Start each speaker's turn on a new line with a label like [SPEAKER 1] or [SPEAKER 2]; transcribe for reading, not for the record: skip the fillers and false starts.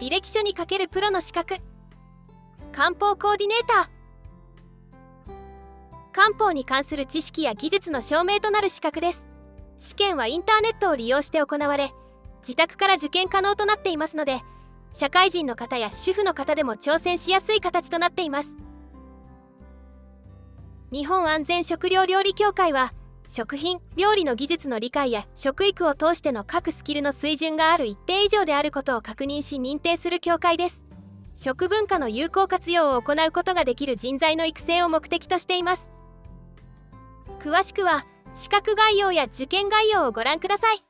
[SPEAKER 1] 履歴書に書けるプロの資格。漢方コーディネーター。漢方に関する知識や技術の証明となる資格です。試験はインターネットを利用して行われ、自宅から受験可能となっていますので、社会人の方や主婦の方でも挑戦しやすい形となっています。日本安全食料料理協会は、食品・料理の技術の理解や食育を通しての各スキルの水準がある一定以上であることを確認し認定する協会です。食文化の有効活用を行うことができる人材の育成を目的としています。詳しくは資格概要や受験概要をご覧ください。